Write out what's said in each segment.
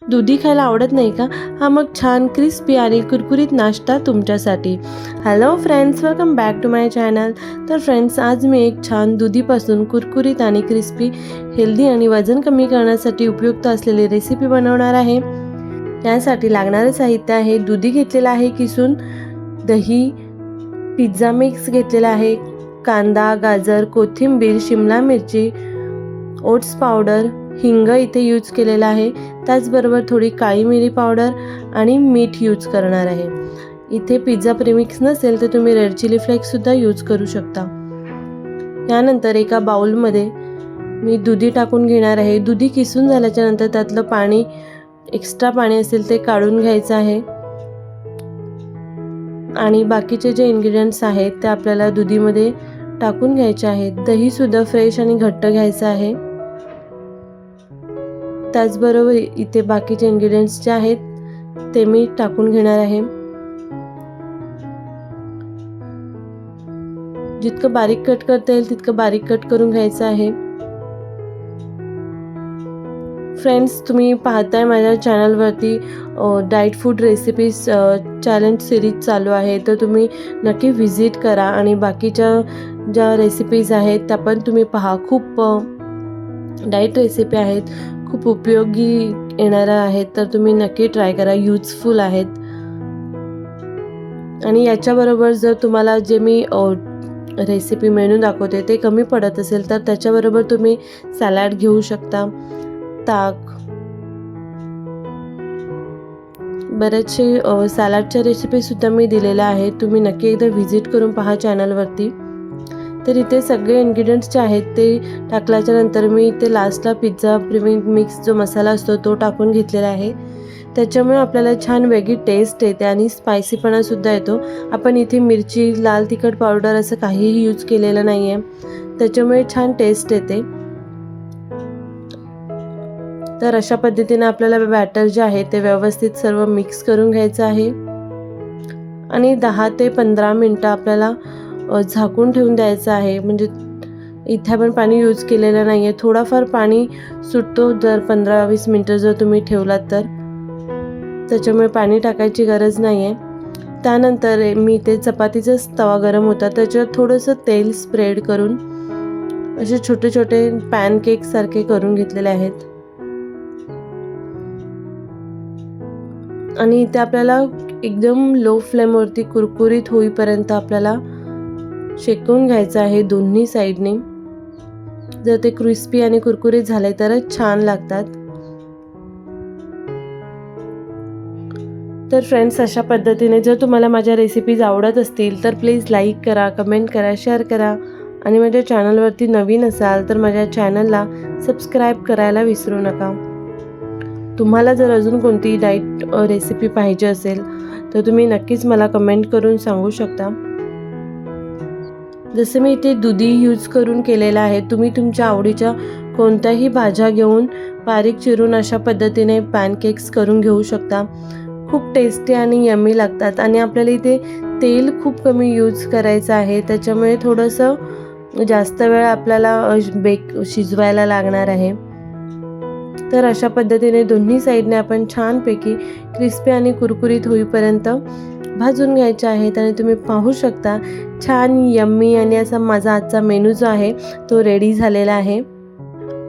दुधी खायला आवडत नाही का? हा मग छान क्रिस्पी आणि कुरकुरीत नाश्ता तुमच्यासाठी. Hello friends, welcome back to my channel. तर फ्रेंड्स, आज मी एक छान दुधीपासून कुरकुरीत आणि क्रिस्पी, हेल्दी आणि वजन कमी करण्यासाठी उपयुक्त असलेली रेसिपी बनवणार आहे. त्यासाठी लागणारे साहित्य आहे: दुधी घेतलेला आहे किसून, दही, पिझ्झा मिक्स घेतलेला आहे, कांदा, गाजर, कोथिंबीर, शिमला मिरची, ओट्स पावडर, हिंग इथे यूज केलेला आहे. त्याचबरोबर थोडी काळी मिरी पावडर आणि मीठ यूज करणार आहे. इथे पिझ्झा प्रीमिक्स नसेल तर तुम्ही रेड चिली फ्लेक्ससुद्धा यूज करू शकता. यानंतर एका बाउलमध्ये मी दुधी टाकून घेणार आहे. दुधी किसून झाल्याच्या नंतर त्यातलं पाणी, एक्स्ट्रा पाणी असेल ते काढून घ्यायचं आहे आणि बाकीचे जे इन्ग्रेडियंट्स आहेत ते आपल्याला दुधीमध्ये टाकून घ्यायचे आहेत. दहीसुद्धा फ्रेश आणि घट्ट घ्यायचं आहे. त्याचबरोबर इथे बाकीचे इन्ग्रेडियंट्स जे आहेत ते मी टाकून घेणार आहे. जितकं बारीक कट करता येईल तितकं बारीक कट करून घ्यायचं आहे. फ्रेंड्स, तुम्ही पाहताय माझ्या चॅनलवरती diet food recipes challenge series चालू आहे, तर तुम्ही नक्की व्हिजिट करा आणि बाकीच्या ज्या रेसिपीज आहेत त्या पण तुम्ही पहा. खूप डाएट रेसिपी आहेत, खूप उपयोगी येणाऱ्या आहेत, तर तुम्ही नक्की ट्राय करा. यूजफुल आहेत. आणि याच्याबरोबर जर तुम्हाला जे मी रेसिपी मेनू दाखवते ते कमी पडत असेल तर त्याच्याबरोबर तुम्ही सॅलड घेऊ शकता. ताक, बरेचसे सॅलडच्या रेसिपीसुद्धा मी दिलेल्या आहेत. तुम्ही नक्की एकदा व्हिजिट करून पहा चॅनलवरती. तर इथे सगळे इन्ग्रेडियंट्स जे आहेत ते टाकल्याच्या नंतर मी इथे लास्टला पिझ्झा मिक्स जो मसाला असतो तो टाकून घेतलेला आहे. त्याच्यामुळे आपल्याला छान वेगळी टेस्ट येते आणि स्पायसीपणासुद्धा येतो. आपण इथे मिरची, लाल तिखट पावडर असं काहीही यूज केलेलं नाही आहे, त्याच्यामुळे छान टेस्ट येते. तर अशा पद्धतीने आपल्याला बॅटर जे आहे ते व्यवस्थित सर्व मिक्स करून घ्यायचं आहे आणि 10 ते 15 मिनटं आपल्याला झाकून ठेवून द्यायचं आहे. म्हणजे इथे आपण पाणी यूज केलेलं नाही आहे. थोडाफार पाणी सुटतो जर 15-20 मिनटं जर तुम्ही ठेवलात तर, त्याच्यामुळे पाणी टाकायची गरज नाही आहे. त्यानंतर मी ते चपातीचाच तवा गरम होता त्याच्यावर थोडंसं तेल स्प्रेड करून असे छोटे छोटे पॅनकेकसारखे करून घेतलेले आहेत. आणि इथे आपल्याला एकदम लो फ्लेमवरती कुरकुरीत होईपर्यंत आपल्याला शेकून घ्यायचं आहे दोन्ही साईडने. जर ते क्रिस्पी आणि कुरकुरीत झाले तरच छान लागतात. तर फ्रेंड्स, अशा पद्धतीने जर तुम्हाला माझ्या रेसिपीज आवडत असतील तर प्लीज लाईक करा, कमेंट करा, शेअर करा आणि माझ्या चॅनलवरती नवीन असाल तर माझ्या चॅनलला सबस्क्राईब करायला विसरू नका. तुम्हाला जर अजून कोणती डाएट रेसिपी पाहिजे असेल तर तुम्ही नक्कीच मला कमेंट करून सांगू शकता. जसं मी इथे दुधी यूज करून केलेला आहे, तुम्ही तुमच्या आवडीच्या कोणत्याही भाज्या घेऊन बारीक चिरून अशा पद्धतीने पॅनकेक्स करून घेऊ शकता. खूप टेस्टी आणि यम्मी लागतात आणि आपल्याला इथे तेल खूप कमी यूज करायचं आहे, त्याच्यामुळे थोडंसं जास्त वेळ आपल्याला शिजवायला लागणार आहे. तर अशा पद्धतीने दोन्ही साईडने आपण छानपैकी क्रिस्पी आणि कुरकुरीत होईपर्यंत भाजून घ्यायचे आहेत आणि तुम्ही पाहू शकता छान यम्मी आणि असा माझा आजचा मेनू जो आहे तो रेडी झालेला आहे.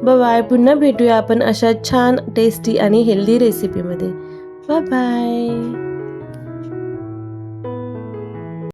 बाय. पुन्हा भेटूया आपण अशा छान टेस्टी आणि हेल्दी रेसिपीमध्ये. बाय.